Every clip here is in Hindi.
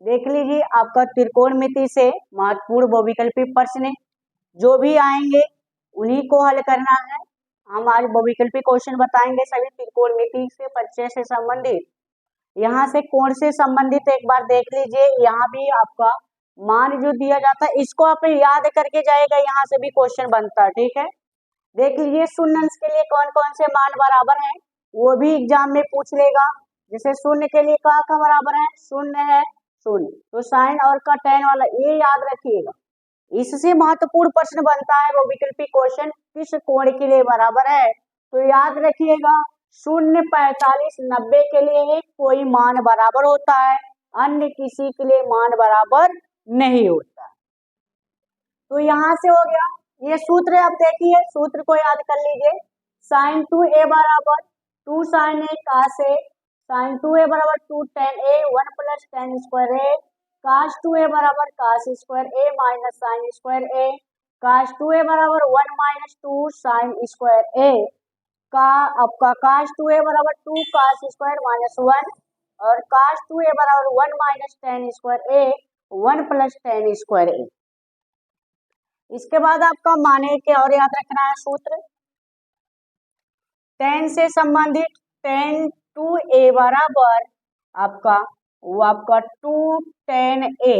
देख लीजिए आपका त्रिकोणमिति से महत्वपूर्ण बहुविकल्पी प्रश्न जो भी आएंगे उन्हीं को हल करना है। हम आज बहुविकल्पी क्वेश्चन बताएंगे सभी त्रिकोणमिति से परिचय से संबंधित। यहाँ से कोण से संबंधित एक बार देख लीजिए, यहाँ भी आपका मान जो दिया जाता है इसको आप याद करके जाएगा, यहाँ से भी क्वेश्चन बनता है। ठीक है, देख लीजिए शून्य अंश के लिए कौन कौन से मान बराबर हैं वो भी एग्जाम में पूछ लेगा। जैसे शून्य के लिए का बराबर है, शून्य है शून्य, तो साइन और का tan वाला ये याद रखिएगा। इससे महत्वपूर्ण प्रश्न बनता है वो विकल्पी क्वेश्चन किस कोण के लिए बराबर है, तो याद रखिएगा 0, 45, 90 के लिए कोई मान बराबर होता है, अन्य किसी के लिए मान बराबर नहीं होता। तो यहाँ से हो गया ये सूत्र, आप देखिए सूत्र को याद कर लीजिए। sin 2a बराबर 2 sin a cos a, sin 2a बराबर 2 tan a 1 plus tan square a, cos 2a बराबर cos square a minus sin square a, cos 2a बराबर 1 माइनस 2 sin स्क्वायर a का आपका cos 2a बराबर 2 cos स्क्वायर माइनस 1 और cos 2a बराबर 1 minus tan square a 1 plus tan square a। इसके बाद आपका माने के और याद रखना है सूत्र, tan से संबंधित tan 2a बराबर आपका 2 tan a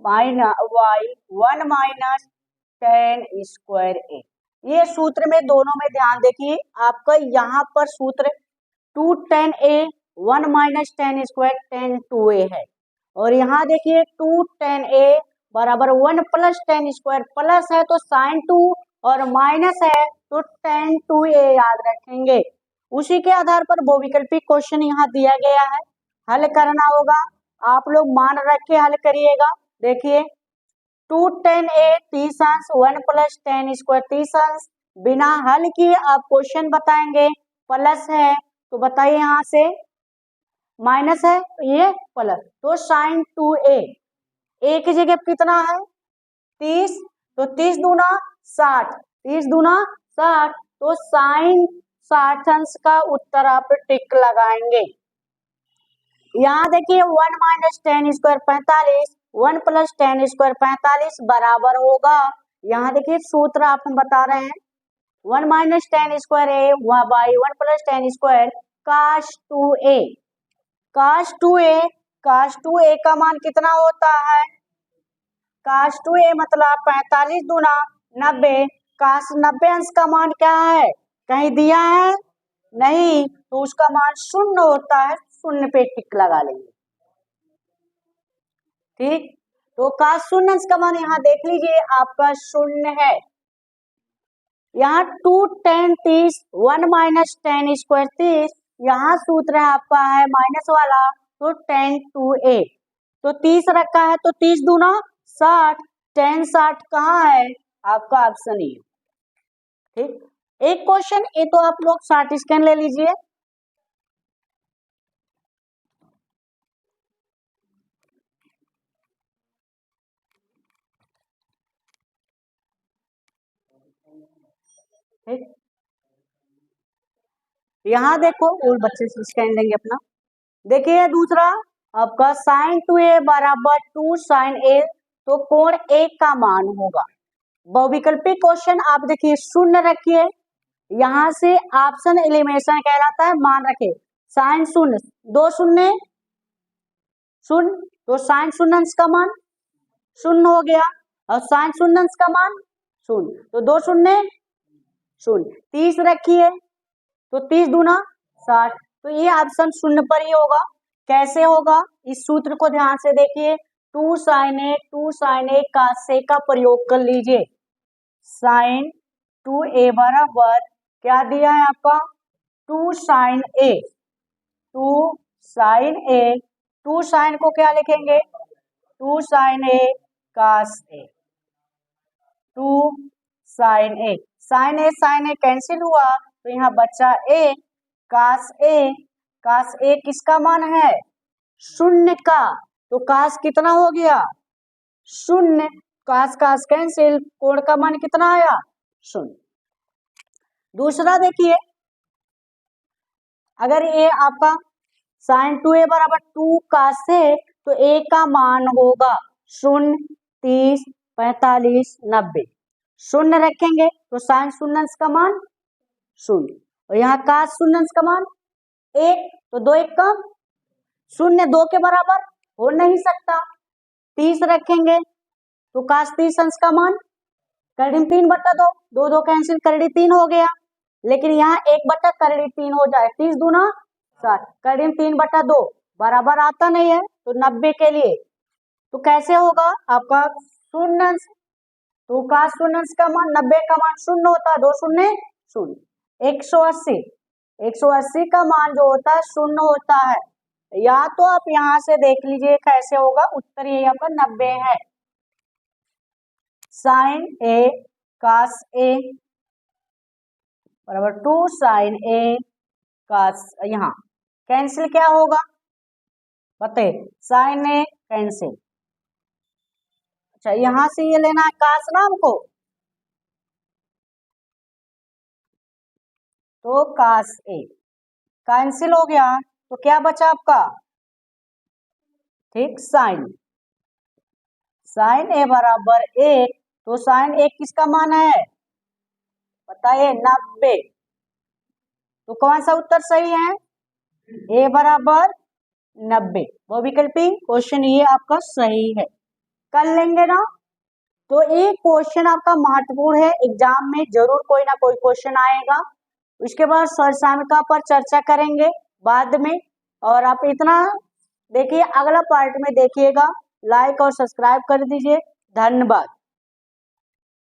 minus y 1 minus tan square a। ये सूत्र में दोनों में ध्यान देखिए, आपका यहाँ पर सूत्र 2 tan a 1 minus tan square tan 2a है, और यहाँ देखिए 2 tan a बराबर 1 प्लस tan स्क्वायर, प्लस है तो sin 2 और माइनस है तो tan 2a याद रखेंगे। उसी के आधार पर बहुविकल्पी क्वेश्चन यहाँ दिया गया है, हल करना होगा, आप लोग मान रख के हल करिएगा। देखिए 2 tan a 30 अंश 1 प्लस tan स्क्वायर 30 अंश, बिना हल किए आप क्वेश्चन बताएंगे, प्लस है तो बताइए यहाँ से माइनस है ये प्लस, तो sin 2a एक जगह कितना है 30, तो 30 दूना 60, 30 दूना 60, तो साइन 60 अंश का उत्तर आप टिक लगाएंगे। यहाँ देखिए 1 minus tan square 45, 1 plus tan square 45 बराबर होगा, यहाँ देखिए सूत्र आप हम बता रहे हैं 1 minus tan square a by 1 plus tan square cos 2a, cos 2a का मान कितना होता है, cos 2a मतलब 45 दूना 90, cos 90 अंश का मान क्या है कहीं दिया है नहीं, तो उसका मान 0 होता है, 0 पे टिक लगा लेंगे। ठीक, तो cos 0 अंश का मान यहाँ देख लीजिए आपका 0 है। यहाँ 2 tan 30 1 माइनस tan स्क्वायर 30, यहाँ सूत्र है आपका है माइनस वाला, तो tan 2a, तो 30 रखा है तो 30 दूना 60, tan 60 कहाँ है आपका ऑप्शन ई। ठीक, एक क्वेश्चन ये तो आप लोग 60 स्कैन ले लीजिए। ठीक, यहाँ देखो और बच्चे से स्कैन लेंगे अपना। देखिए दूसरा आपका sin 2a बराबर 2 sin a, तो कोण a का मान होगा। बहुविकल्पी क्वेश्चन आप देखिए 0 रखिए, यहाँ से ऑप्शन एलिमिनेशन कहलाता है, मान रखे sin 0 2 शून्य 0, तो sin 0 अंश का मान 0 हो गया और sin 0 अंश का मान 0, तो 2 शून्य 0, 30 रखिए तो 30 दूना 60, तो ये ऑप्शन 0 पर ही होगा। कैसे होगा इस सूत्र को ध्यान से देखिए, 2 sin a cos a का प्रयोग कर लीजिए, sin 2a बराबर क्या दिया है आपका 2 sin a, 2 sin a, 2 sin को क्या लिखेंगे 2 sin a cos a, 2 sin a cancel हुआ तो यहाँ बचा a, cos a किसका मान है 0 का, तो cos कितना हो गया 0, cos कैंसिल, कोण का मान कितना आया 0। दूसरा देखिए, अगर ये आपका साइन 2a बराबर 2 cos a, तो a का मान होगा 0, 30, 45, 90। शून्य रखेंगे तो साइन शून्यंश का मान 0, और यहाँ cos शून्यंश का मान 1, तो 2 1 का 0, 2 के बराबर हो नहीं सकता। 30 रखेंगे तो cos 30 अंश का मान करड़ी 3/2, 2 2 कैंसिल, करड़ी 3 हो गया। लेकिन यहाँ 1 करड़ी 3 हो जाए, 30 दूना 60, करड़ी 3/2 बराबर आता नहीं है, तो 90 के लिए तो कैसे होगा आपका शून्य, तो cos शून्यंश का मान 90 का मान 0 होता है, 2 शून्य 0। 180 का मान जो होता है 0 होता है। या तो आप यहाँ से देख लीजिए कैसे होगा, उत्तर यही आपका 90 है। साइन a cos a बराबर 2 साइन a cos, यहाँ कैंसिल क्या होगा बताइए, साइन a कैंसिल। अच्छा, यहां से ये लेना है cos ना हमको, तो cos a कैंसिल हो गया, तो क्या बचा आपका, ठीक, साइन a बराबर 1, तो साइन 1 किसका मान है बताइए, 90। तो कौन सा उत्तर सही है, a बराबर 90, वो विकल्पी क्वेश्चन ये आपका सही है। कर लेंगे ना, तो एक क्वेश्चन आपका महत्वपूर्ण है, एग्जाम में जरूर कोई ना कोई क्वेश्चन आएगा। उसके बाद समसामयिका पर चर्चा करेंगे बाद में। और आप इतना देखिए, अगला पार्ट में देखिएगा, लाइक और सब्सक्राइब कर दीजिए। धन्यवाद।